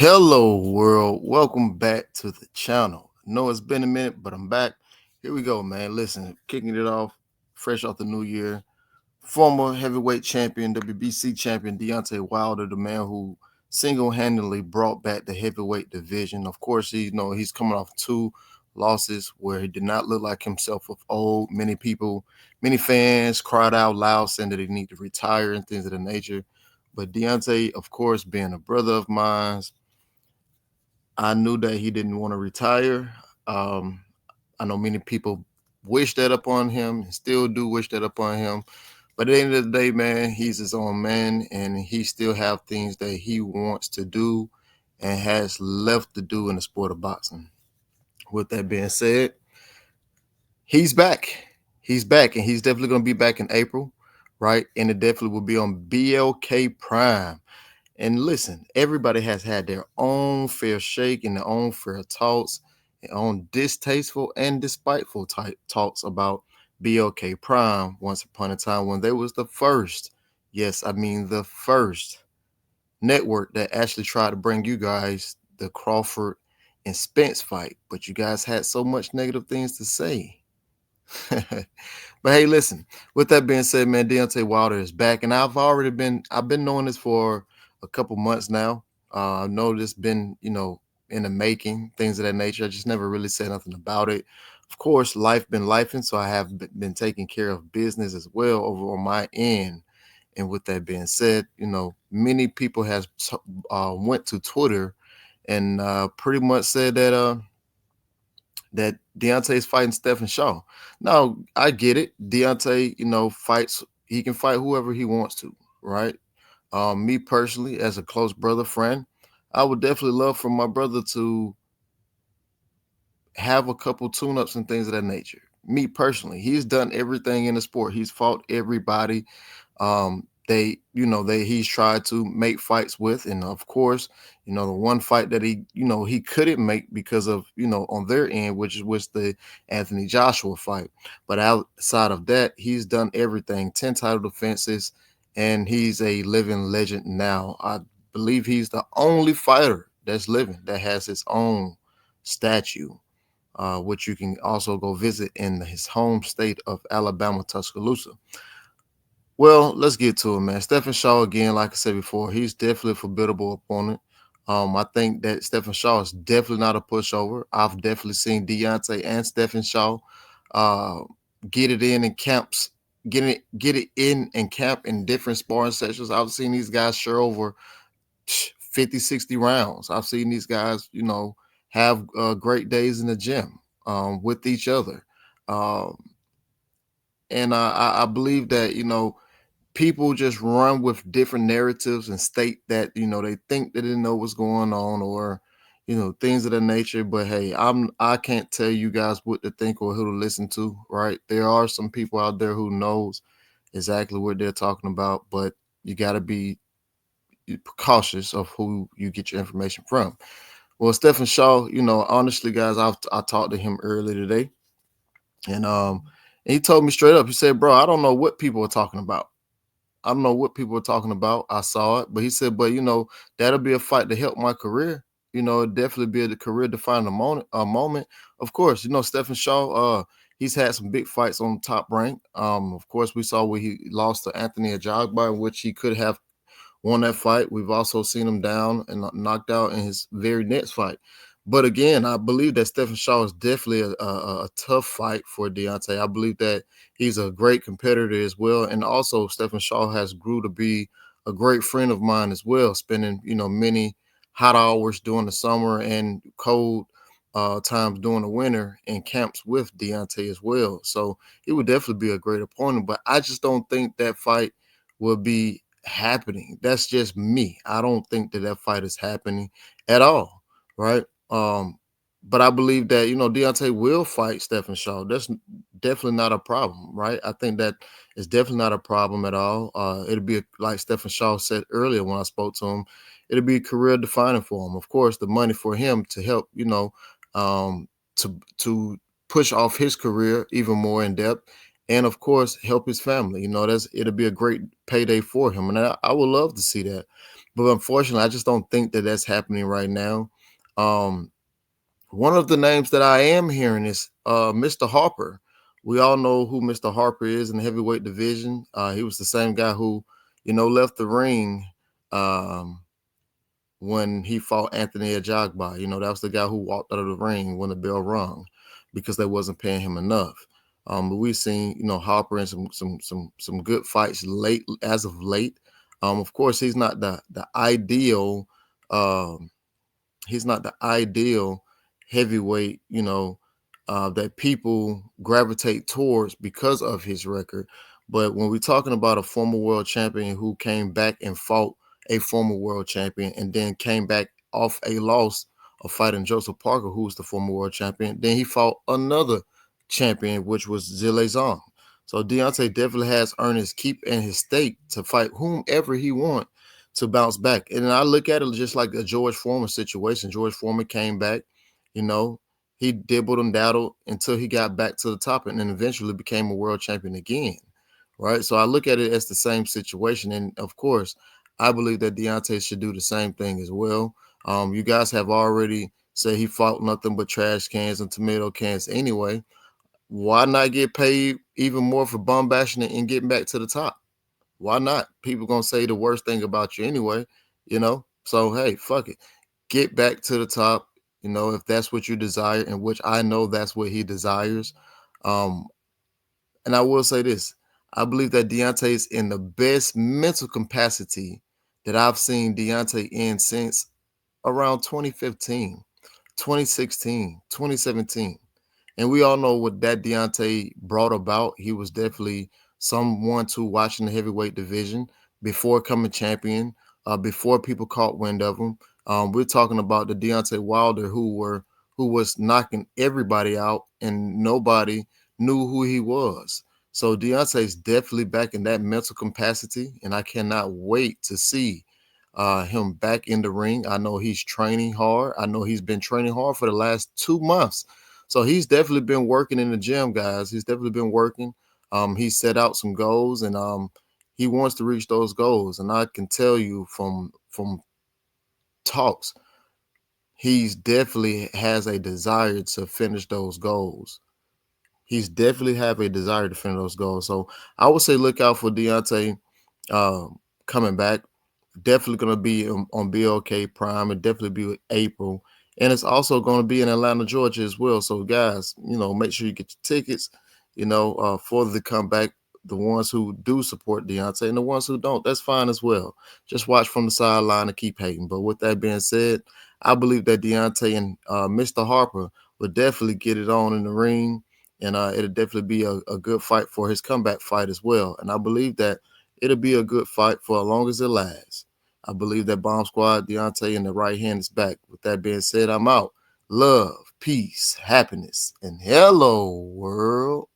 Hello, world. Welcome back to the channel. I know it's been a minute, but I'm back. Here we go, man. Listen, kicking it off, fresh off the new year. Former heavyweight champion, WBC champion Deontay Wilder, the man who single-handedly brought back the heavyweight division. Of course, he's coming off two losses where he did not look like himself of old. Many people, many fans cried out loud saying that he need to retire and things of the nature. But Deontay, of course, being a brother of mine, I knew that he didn't want to retire. Um, I know many people wish that upon him and still do wish that upon him. But at the end of the day, man, he's his own man and he still have things that he wants to do and has left to do in the sport of boxing. With that being said, he's back. He's back and he's definitely going to be back in April, right? And it definitely will be on BLK Prime. And listen, everybody has had their own fair shake and their own fair talks, their own distasteful and despiteful type talks about BLK Prime once upon a time when they was the first, yes, I mean the first network that actually tried to bring you guys the Crawford and Spence fight. But you guys had so much negative things to say. But hey, listen. With that being said, man, Deontay Wilder is back, and I've been knowing this for a couple months now. I know this been in the making, things of that nature. I just never really said nothing about it. Of course, life been lifing, so I have been taking care of business as well over on my end. And with that being said, many people has went to Twitter and pretty much said that Deontay is fighting Stephen Shaw. Now, I get it. Deontay, fights, he can fight whoever he wants to, right? Me personally, as a close brother friend, I would definitely love for my brother to have a couple tune-ups and things of that nature. Me personally, he's done everything in the sport. He's fought everybody. He's tried to make fights with, and of course, the one fight that he couldn't make because of on their end, which was the Anthony Joshua fight. But outside of that, he's done everything. 10 title defenses, and he's a living legend now. I believe he's the only fighter that's living that has his own statue, which you can also go visit in his home state of Alabama, Tuscaloosa. Well, let's get to it, man. Stephen Shaw, again, like I said before, he's definitely a formidable opponent. I think that Stephen Shaw is definitely not a pushover. I've definitely seen Deontay and Stephen Shaw uh, get it in camps, get it in camp in different sparring sessions. I've seen these guys share over 50, 60 rounds. I've seen these guys, have great days in the gym with each other. Um, and I believe that, people just run with different narratives and state that they think they didn't know what's going on, or things of that nature. But hey, I can't tell you guys what to think or who to listen to, right? There are some people out there who knows exactly what they're talking about, but you got to be cautious of who you get your information from. Well, Stephen Shaw, honestly, guys, I talked to him earlier today, and he told me straight up. He said, "Bro, I don't know what people are talking about. I don't know what people were talking about. I saw it, but he said, but that'll be a fight to help my career. It'd definitely be a career defining moment. A moment, of course. Stephen Shaw. He's had some big fights on top rank. Of course, we saw where he lost to Anthony Ajagba, in which he could have won that fight. We've also seen him down and knocked out in his very next fight. But again, I believe that Stephen Shaw is definitely a tough fight for Deontay. I believe that he's a great competitor as well. And also, Stephen Shaw has grew to be a great friend of mine as well, spending, many hot hours during the summer and cold times during the winter in camps with Deontay as well. So it would definitely be a great opponent. But I just don't think that fight will be happening. That's just me. I don't think that that fight is happening at all, right? But I believe that Deontay will fight Stephen Shaw. That's definitely not a problem, right? I think that is definitely not a problem at all. It'll be like Stephen Shaw said earlier when I spoke to him. It'll be career defining for him. Of course, the money for him to help, um, to push off his career even more in depth, and of course help his family. It'll be a great payday for him, and I would love to see that. But unfortunately, I just don't think that that's happening right now. Um, One of the names that I am hearing is Mr. Harper. We all know who Mr. Harper is in the heavyweight division. He was the same guy who, left the ring um, when he fought Anthony Ajagba. That was the guy who walked out of the ring when the bell rung because they wasn't paying him enough. But we've seen, Harper in some good fights late as of late. Of course, um, he's not the ideal heavyweight, that people gravitate towards because of his record. But when we're talking about a former world champion who came back and fought a former world champion and then came back off a loss of fighting Joseph Parker, who's the former world champion, then he fought another champion, which was Zhilei Zhang. So Deontay definitely has earned his keep and his stake to fight whomever he wants to bounce back. And I look at it just like a George Foreman situation. George Foreman came back, you know, he dibbled and daddled until he got back to the top and then eventually became a world champion again. Right. So I look at it as the same situation. And of course, I believe that Deontay should do the same thing as well. You guys have already said he fought nothing but trash cans and tomato cans anyway. Why not get paid even more for bum bashing and getting back to the top? Why not? People gonna say the worst thing about you anyway. So hey, fuck it. Get back to the top, if that's what you desire, and which I know that's what he desires. Um, and I will say this. I believe that Deontay is in the best mental capacity that I've seen Deontay in since around 2015, 2016, 2017. And we all know what that Deontay brought about. He was definitely someone to watch in the heavyweight division before coming champion, before people caught wind of him. We're talking about the Deontay Wilder who was knocking everybody out and nobody knew who he was. So Deontay's definitely back in that mental capacity, and I cannot wait to see him back in the ring. I know he's training hard. I know he's been training hard for the last 2 months. So he's definitely been working in the gym, guys. He's definitely been working. He set out some goals, and he wants to reach those goals. And I can tell you from talks, he's definitely has a desire to finish those goals. He's definitely have a desire to finish those goals. So I would say look out for Deontay coming back. Definitely going to be on BLK Prime, and definitely be with April. And it's also going to be in Atlanta, Georgia as well. So, guys, make sure you get your tickets, for the comeback. The ones who do support Deontay and the ones who don't, that's fine as well. Just watch from the sideline and keep hating. But with that being said, I believe that Deontay and Mr. Harper will definitely get it on in the ring. And it'll definitely be a good fight for his comeback fight as well. And I believe that it'll be a good fight for as long as it lasts. I believe that Bomb Squad, Deontay, and the right hand is back. With that being said, I'm out. Love, peace, happiness, and hello, world.